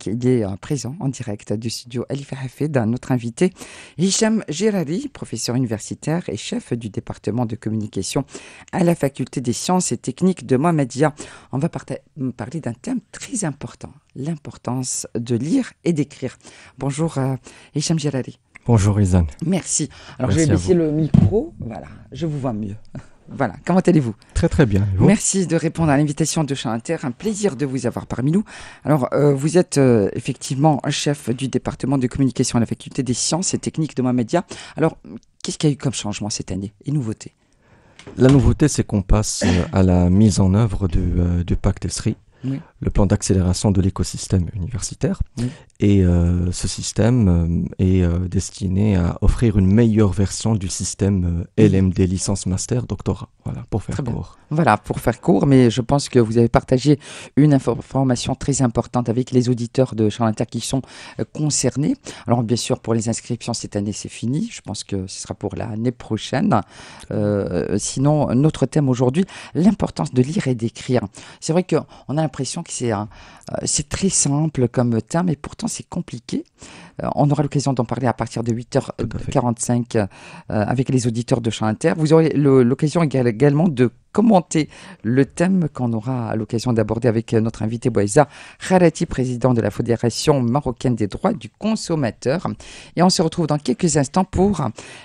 Il est présent en direct du studio Alifa Hafed, notre invité Hicham Gerari, professeur universitaire et chef du département de communication à la faculté des sciences et techniques de Mohammedia. On va parler d'un thème très important, l'importance de lire et d'écrire. Bonjour Hicham Gerari. Bonjour Izan. Merci. Alors Merci je vais baisser le micro, voilà, je vous vois mieux. Voilà, comment allez-vous ? Très très bien. Et vous ? Merci de répondre à l'invitation de Champ Inter, un plaisir de vous avoir parmi nous. Alors, vous êtes effectivement chef du département de communication à la faculté des sciences et techniques de Mohammedia. Alors, qu'est-ce qu'il y a eu comme changement cette année et nouveautés ? La nouveauté, c'est qu'on passe à la mise en œuvre du pacte ESRI, Oui. le plan d'accélération de l'écosystème universitaire. Oui. Et ce système est destiné à offrir une meilleure version du système LMD, licence master doctorat. Voilà, pour faire court. Voilà, pour faire court, mais je pense que vous avez partagé une information très importante avec les auditeurs de Champ Inter qui sont concernés. Alors bien sûr, pour les inscriptions cette année, c'est fini. Je pense que ce sera pour l'année prochaine. Sinon, notre thème aujourd'hui, l'importance de lire et d'écrire. C'est vrai qu'on a l'impression que c'est très simple comme thème, et pourtant c'est compliqué. On aura l'occasion d'en parler à partir de 8h45 avec les auditeurs de Champ Inter. Vous aurez l'occasion également de commenter le thème qu'on aura l'occasion d'aborder avec notre invité Bouaïza Kharati, président de la Fédération marocaine des droits du consommateur. Et on se retrouve dans quelques instants pour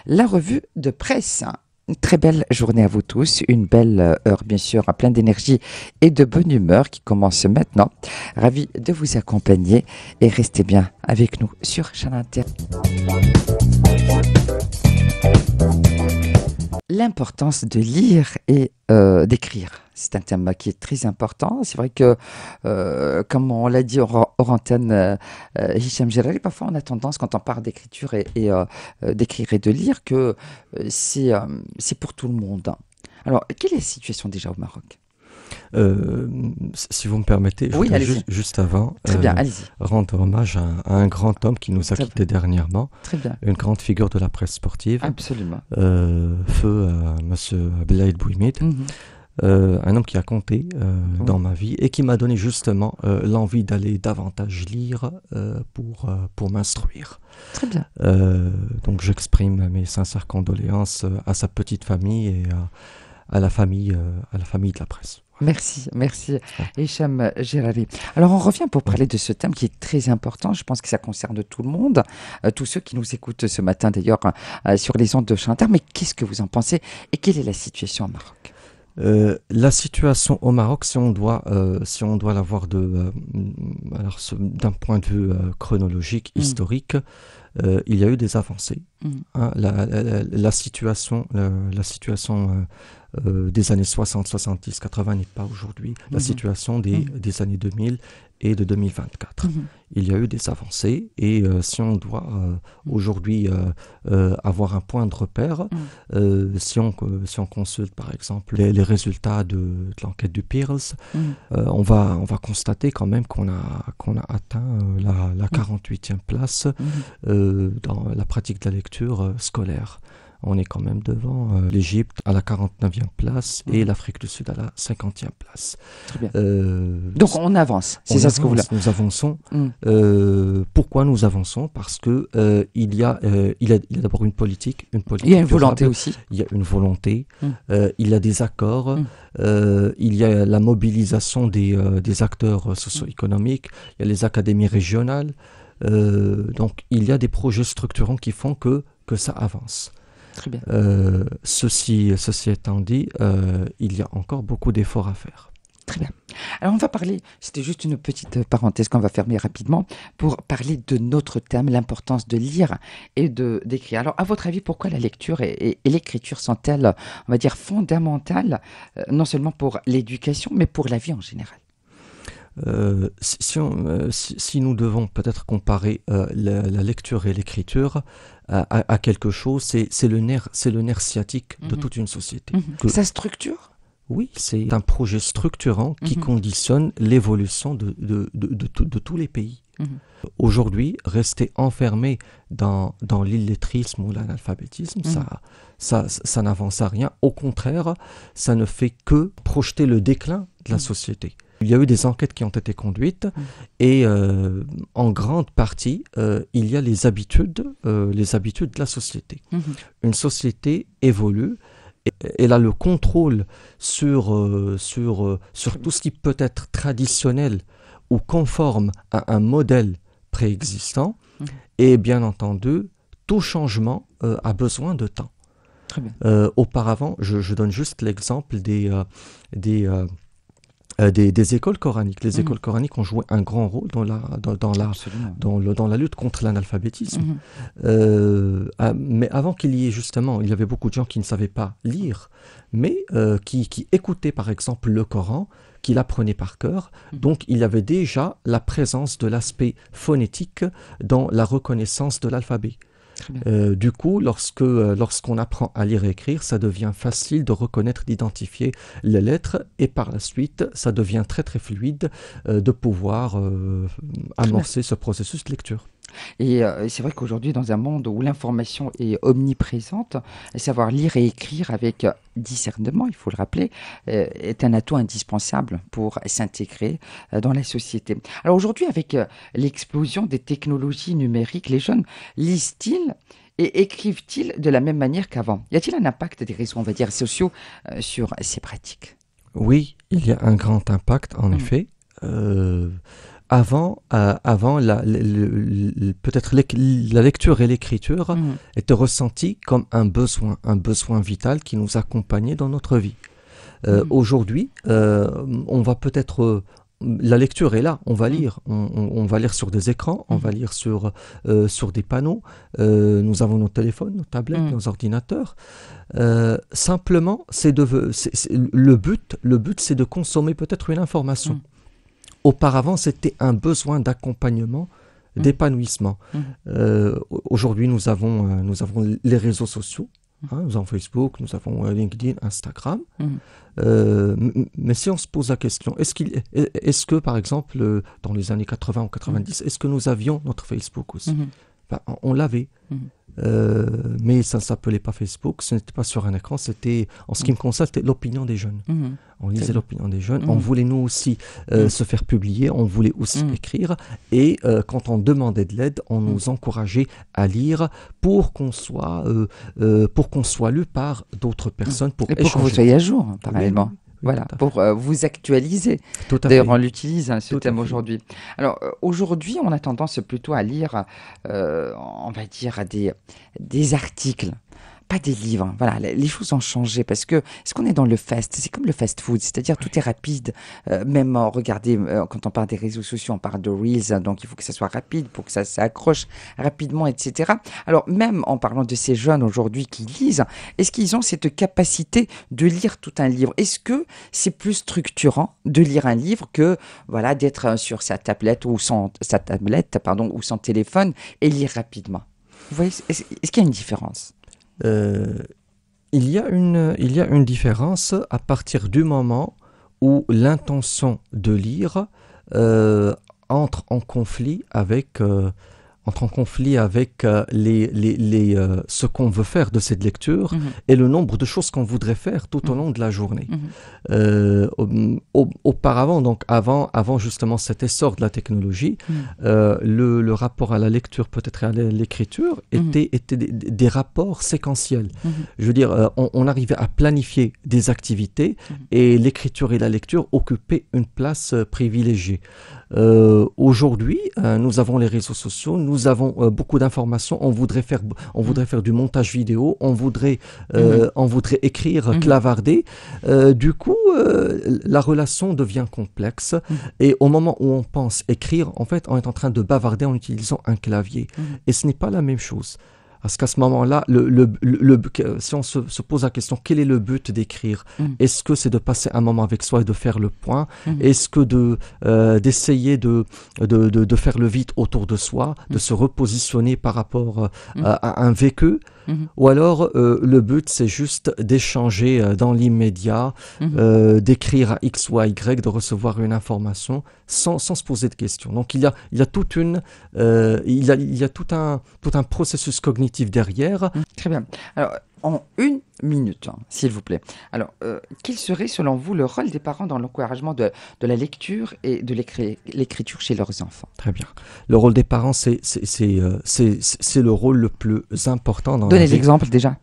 la revue de presse. Une très belle journée à vous tous, une belle heure bien sûr, plein d'énergie et de bonne humeur qui commence maintenant. Ravi de vous accompagner et restez bien avec nous sur Champ Inter. L'importance de lire et d'écrire, c'est un thème qui est très important. C'est vrai que, comme on l'a dit hors antenne, Hicham Gerari, parfois on a tendance, quand on parle d'écriture et d'écrire et de lire, que c'est pour tout le monde. Alors, quelle est la situation déjà au Maroc ? Si vous me permettez, je voudrais juste avant rendre hommage à un grand homme qui nous a quittés dernièrement, une grande figure de la presse sportive. Absolument. Feu Monsieur Abdelhaïd Bouimid, un homme qui a compté dans ma vie et qui m'a donné justement l'envie d'aller davantage lire pour m'instruire. Très bien. Donc j'exprime mes sincères condoléances à sa petite famille et à la famille de la presse. Merci Hicham Gerari. Alors on revient pour parler de ce thème qui est très important. Je pense que ça concerne tout le monde, tous ceux qui nous écoutent ce matin d'ailleurs sur les ondes de Champ Inter. Mais qu'est-ce que vous en pensez et quelle est la situation au Maroc ? La situation au Maroc, si on doit la voir d'un point de vue chronologique, historique, il y a eu des avancées. La situation des années 60, 70, 80 n'est pas aujourd'hui la situation des années 2000 et de 2024. Il y a eu des avancées et si on doit aujourd'hui avoir un point de repère, si on consulte par exemple les résultats de l'enquête du PIRLS, on va constater quand même qu'on a atteint la 48e place dans la pratique de la lecture scolaire. On est quand même devant l'Égypte à la 49e place et l'Afrique du Sud à la 50e place. Très bien. Donc on avance, c'est ça ce que vous voulez. Nous avançons. Pourquoi nous avançons ? Parce que il y a d'abord une politique. Il y a une volonté aussi. Il y a une volonté. Il y a des accords. Il y a la mobilisation des acteurs socio-économiques. Il y a les académies régionales. Donc il y a des projets structurants qui font que ça avance. Très bien. Ceci étant dit, il y a encore beaucoup d'efforts à faire. Très bien. Alors on va parler, c'était juste une petite parenthèse qu'on va fermer rapidement, pour parler de notre thème, l'importance de lire et d'écrire. Alors à votre avis, pourquoi la lecture et l'écriture sont-elles, on va dire, fondamentales, non seulement pour l'éducation, mais pour la vie en général ? Si nous devons peut-être comparer la lecture et l'écriture à quelque chose, c'est le nerf sciatique de toute une société. Ça structure ? Oui, c'est un projet structurant qui conditionne l'évolution de tous les pays. Aujourd'hui, rester enfermé dans l'illettrisme ou l'analphabétisme, ça n'avance à rien. Au contraire, ça ne fait que projeter le déclin de la société. Il y a eu des enquêtes qui ont été conduites et en grande partie, il y a les habitudes de la société. Une société évolue. Elle a le contrôle sur tout ce qui peut être traditionnel ou conforme à un modèle préexistant. Et bien entendu, tout changement a besoin de temps. Très bien. Auparavant, je donne juste l'exemple des écoles coraniques. Les écoles coraniques ont joué un grand rôle dans la lutte contre l'analphabétisme. Mais avant qu'il y ait justement, il y avait beaucoup de gens qui ne savaient pas lire, mais qui écoutaient par exemple le Coran, qui l'apprenaient par cœur. Donc il y avait déjà la présence de l'aspect phonétique dans la reconnaissance de l'alphabet. Du coup, lorsqu'on apprend à lire et écrire, ça devient facile de reconnaître, d'identifier les lettres et par la suite, ça devient très très fluide de pouvoir amorcer ce processus de lecture. Et c'est vrai qu'aujourd'hui, dans un monde où l'information est omniprésente, savoir lire et écrire avec discernement, il faut le rappeler, est un atout indispensable pour s'intégrer dans la société. Alors aujourd'hui, avec l'explosion des technologies numériques, les jeunes lisent-ils et écrivent-ils de la même manière qu'avant? Y a-t-il un impact des réseaux, on va dire, sociaux sur ces pratiques? Oui, il y a un grand impact, en effet. Avant peut-être la lecture et l'écriture étaient ressenties comme un besoin vital qui nous accompagnait dans notre vie. Aujourd'hui, on va peut-être... la lecture est là, on va lire. On va lire sur des écrans, on va lire sur des panneaux. Nous avons nos téléphones, nos tablettes, nos ordinateurs. Simplement, le but, c'est de consommer peut-être une information. Auparavant, c'était un besoin d'accompagnement, d'épanouissement. Aujourd'hui, nous avons les réseaux sociaux. Nous avons Facebook, nous avons LinkedIn, Instagram. Mais si on se pose la question, est-ce que, par exemple, dans les années 80 ou 90, est-ce que nous avions notre Facebook aussi? On l'avait. Mais ça ne s'appelait pas Facebook, ce n'était pas sur un écran, c'était, en ce qui me concerne, c'était l'opinion des jeunes. On lisait l'opinion des jeunes, on voulait nous aussi se faire publier, on voulait aussi écrire, et quand on demandait de l'aide, on nous encourageait à lire pour qu'on soit lu par d'autres personnes, pour échanger. Et pour que vous soyez à jour, parallèlement. Voilà, pour vous actualiser. D'ailleurs, on l'utilise, ce thème aujourd'hui. Alors, aujourd'hui, on a tendance plutôt à lire, on va dire, des articles, pas des livres. Voilà, les choses ont changé parce que est-ce qu'on est dans le fast? C'est comme le fast-food, c'est-à-dire tout est rapide. Même regardez, quand on parle des réseaux sociaux, on parle de Reels, donc il faut que ça soit rapide pour que ça s'accroche rapidement, etc. Alors, même en parlant de ces jeunes aujourd'hui qui lisent, est-ce qu'ils ont cette capacité de lire tout un livre? Est-ce que c'est plus structurant de lire un livre que voilà, d'être sur sa tablette ou son téléphone et lire rapidement? Vous voyez, est-ce qu'il y a une différence? Il y a une différence à partir du moment où l'intention de lire entre en conflit avec ce qu'on veut faire de cette lecture et le nombre de choses qu'on voudrait faire tout au long de la journée. Auparavant, donc avant justement cet essor de la technologie, le rapport à la lecture, peut-être à l'écriture, était des rapports séquentiels. Je veux dire, on arrivait à planifier des activités et l'écriture et la lecture occupaient une place privilégiée. Aujourd'hui, nous avons les réseaux sociaux, nous avons beaucoup d'informations, on voudrait faire du montage vidéo, on voudrait écrire, clavarder. Du coup, la relation devient complexe et au moment où on pense écrire, en fait, on est en train de bavarder en utilisant un clavier. Et ce n'est pas la même chose. Parce qu'à ce moment-là, si on se pose la question, quel est le but d'écrire? Est-ce que c'est de passer un moment avec soi et de faire le point? Est-ce que d'essayer de faire le vide autour de soi, de se repositionner par rapport à un vécu? Ou alors, le but, c'est juste d'échanger dans l'immédiat, d'écrire à X ou à Y, de recevoir une information sans se poser de questions. Donc, il y a tout un processus cognitif derrière. Très bien. Alors, en 1 minute, s'il vous plaît. Alors, quel serait selon vous le rôle des parents dans l'encouragement de la lecture et de l'écriture chez leurs enfants? Très bien. Le rôle des parents, c'est le rôle le plus important dans la Donnez vie. l'exemple déjà.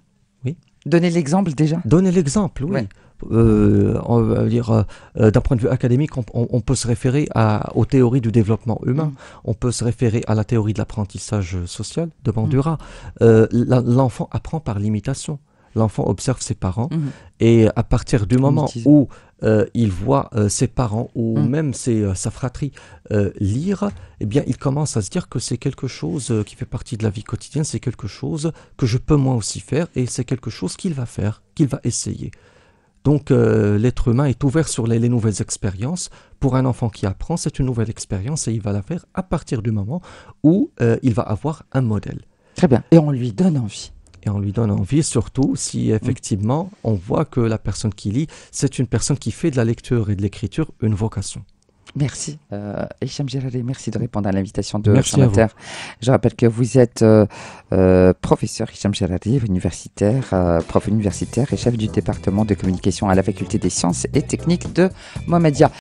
Oui. Donnez l'exemple déjà. Donnez l'exemple, oui. Ouais. On va dire, d'un point de vue académique, on peut se référer aux théories du développement humain, on peut se référer à la théorie de l'apprentissage social de Bandura. L'enfant apprend par l'imitation. L'enfant observe ses parents et à partir du moment où il voit ses parents ou même sa fratrie lire, eh bien, il commence à se dire que c'est quelque chose qui fait partie de la vie quotidienne, c'est quelque chose que je peux moi aussi faire et c'est quelque chose qu'il va faire, qu'il va essayer. Donc l'être humain est ouvert sur les nouvelles expériences. Pour un enfant qui apprend, c'est une nouvelle expérience et il va la faire à partir du moment où il va avoir un modèle. Très bien. Et on lui donne envie. Et on lui donne envie, surtout si effectivement on voit que la personne qui lit, c'est une personne qui fait de la lecture et de l'écriture une vocation. Merci. Hicham Djerari, merci de répondre à l'invitation de Merci Charles à vous. Inter. Je rappelle que vous êtes professeur Hicham Djerari, universitaire, prof universitaire et chef du département de communication à la faculté des sciences et techniques de Mohammedia.